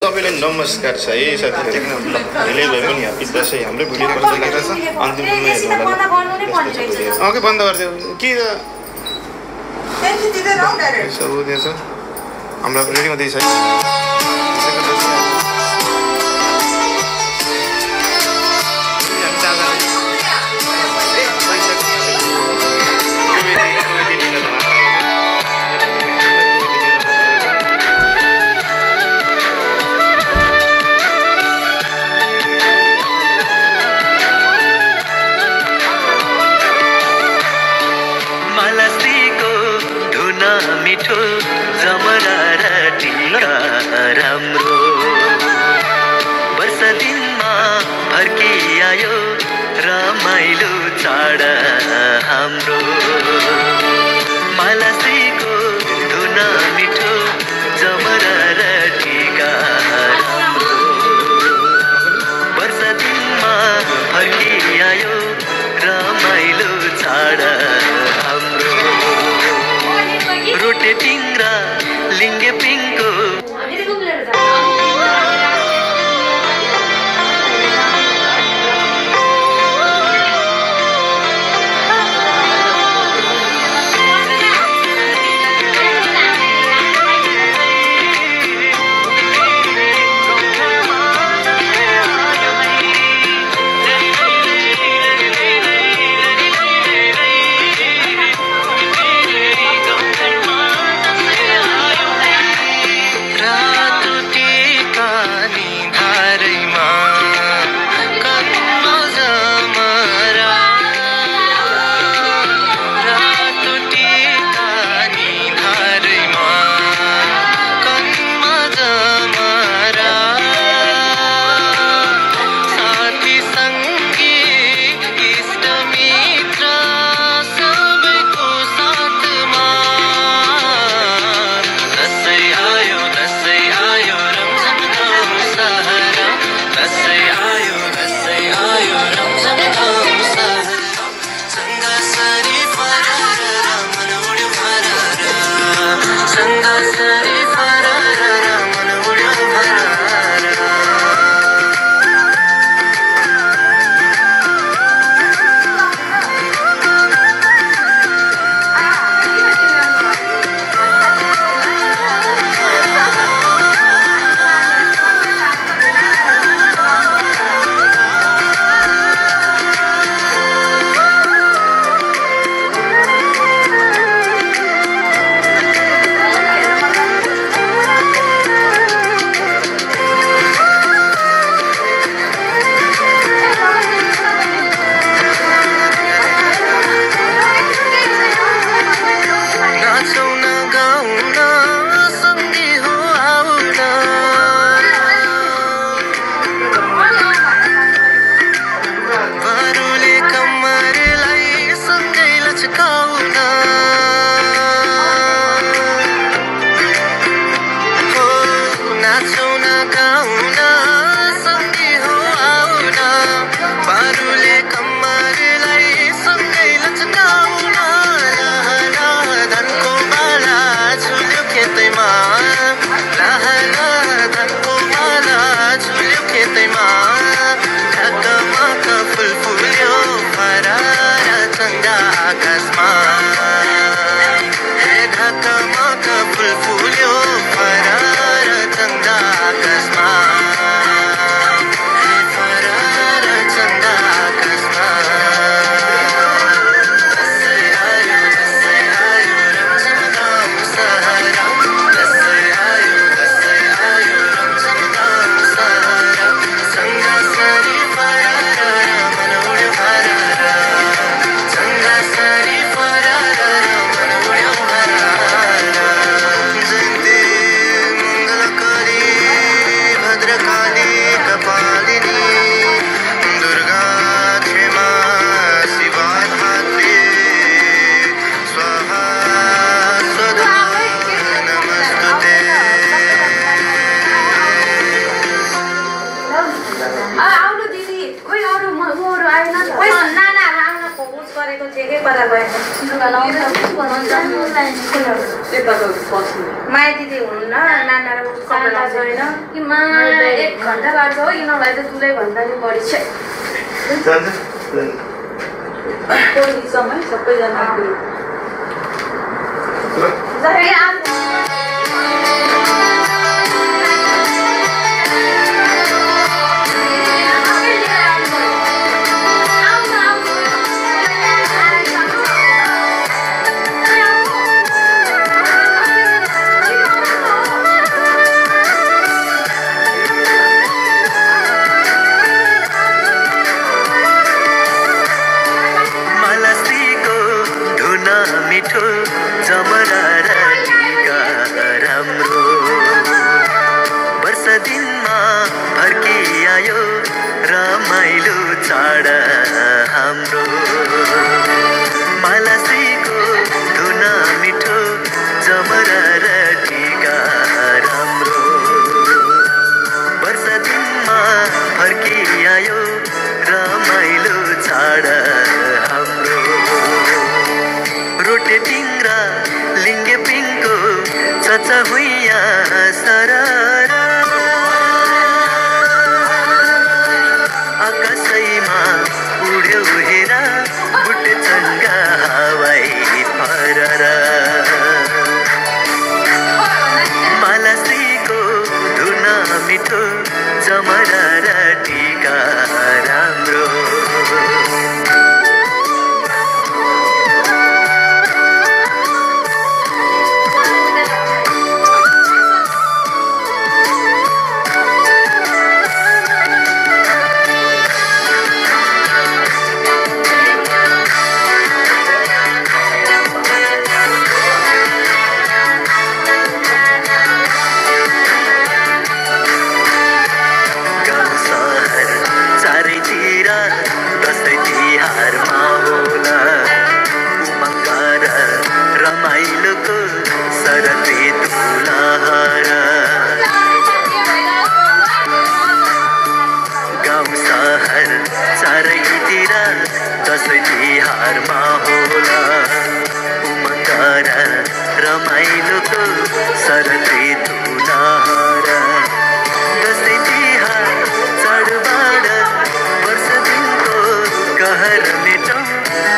सबैलाई नमस्कार छ है साथीहरु अहिले भए पनि ह्यापी दशैं हाम्रो भिडियो कल चलिरहेछ अन्तिममा हेर्नु होला ओके बन्द गर्दियो के सब दिएछ हाम्रो रेडी हुँदैछ है जमरा र टिका राम्रो वर्ष दिनमा फर्किआयो रमाइलो चाड हाम्रो मालाश्रीको धुन मिठो जमरा र टिका राम्रो वर्ष दिनमा फर्किआयो रमाइलो चाड हाम्रो रोटे टिङ्ग्रा लिङ्गे पिङ्को गरेको थिएँ कि कता गएँ माया दिदी हुनुहुन्न नाना र कपडा छैन कि मा 1 घण्टा लाग्छ हो कि नभए त 2 घण्टा नि बढी छ समय सबैजना जमरा र टीका राम्रो वर्ष दिनमा फर्किआयो रमाइलो चाड हाम्रो मालाश्रीको धुन मिठो जमरा र टीका राम्रो वर्ष दिनमा फर्किआयो रमाइलो चाड हाम्रो रोटे टिङ्ग्रा लिङ्गे पिङको चचा हुइया सररा आकाशैमा उड्यो हेरा बुटे चङ्गा हवाई फररा मालाश्रीको धुन मिठो जमरा र टीका राम्रो रमाइलोको सरती तुलारा दसैँ तिहार चाडबाड वर्ष दिनको कहर मेटौँ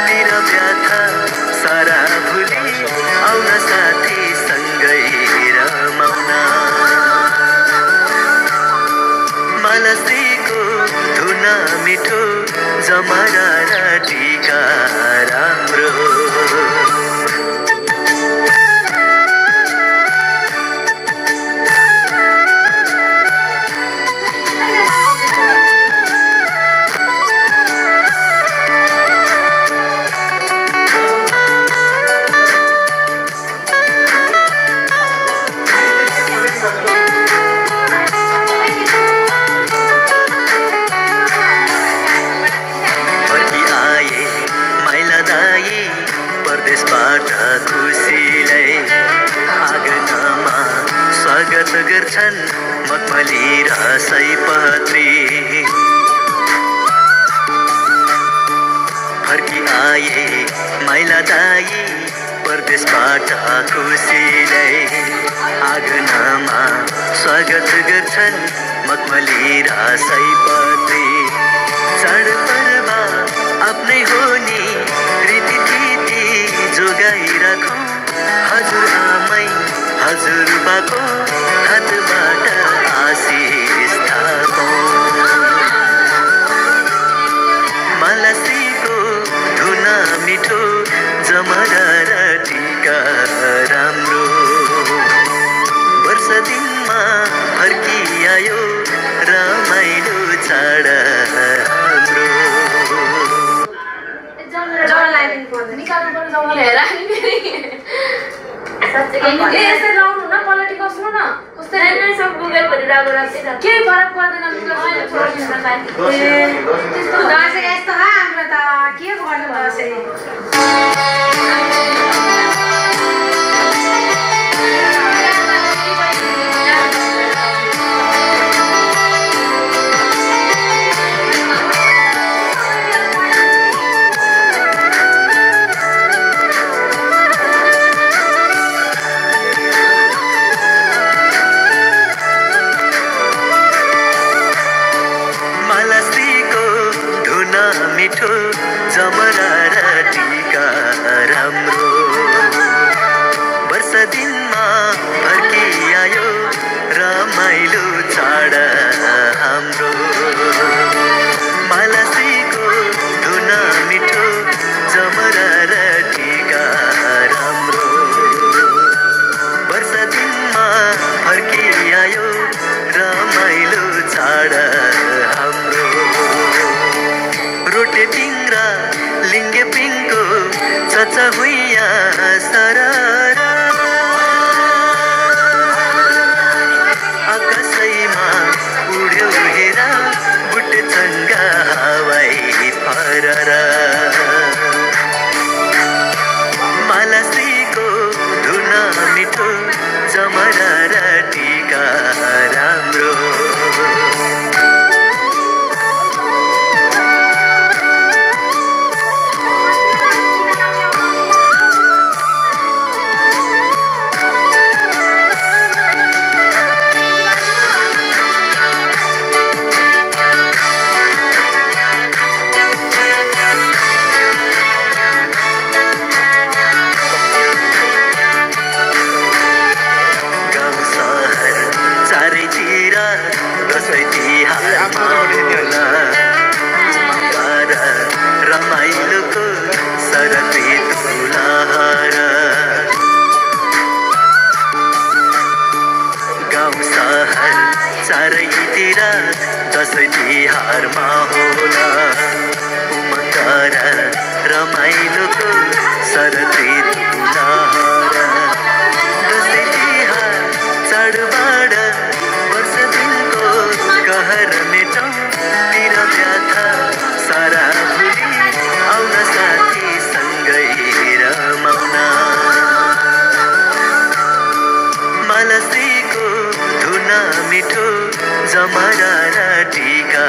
तिर व्याथा सारा भुली आउन साथी सँगै रमाउन मालाश्रीको धुन मिठो जमरा र टीका राम्रो खुसीलाई आँगनमा स्वागत गर्छन् मखमली र सयपत्री फर्की आए माइला दाई परदेशबाट खुसीलाई आँगनमा स्वागत गर्छन् मखमली र सयपत्री चाडपर्व आफ्नै हो नि रीति जोगाई राखौँ हजुर आमै हजुरबाको हातबाट आशिष थापौँ मालाश्रीको धुन मिठो जमरा र टीका राम्रो वर्ष दिनमा फर्किआयो रमाइलो चाड हाम्रो निकाल्नु पर्ने जङ्गल हेर यसरी लाउनु न पलटी कस्नु न कस्तै सब गुगल भरिरहेको राख्छ के फरक पर्दैन त्यस्तो दसैँ यस्तो हाम्रो त के गर्नु दसैँ मिठो जमरा र टीका राम्रो वर्ष दिनमा फर्किआयो रमाइलो चाड हाम्रो मालासीको धुन मिठो जमरा र टीका राम्रो वर्ष दिनमा फर्किआयो रमाइलो चाड हाम्रो रोटे टिङ्ग्रा लिङ्गे पिङको चचा हुइया सररा आकाशैमा उड्यो हेरा बुटे चङ्गा हावाई फररा मालासीको धुन मिठो जमरा र टीका राम्रो रमाइलोको सरती तुलार गाउँ सहर चारैतिर दसैँ तिहारमा होला उमङ्ग र रमाइलोको सरती तुलार दसैँ तिहार चाडबाड वर्ष दिनको कहर मेटौँ तिर व्यथा सारा भुली आउन साथी सँगै रमाउन मालासीको धुन मिठो जमरा र टीका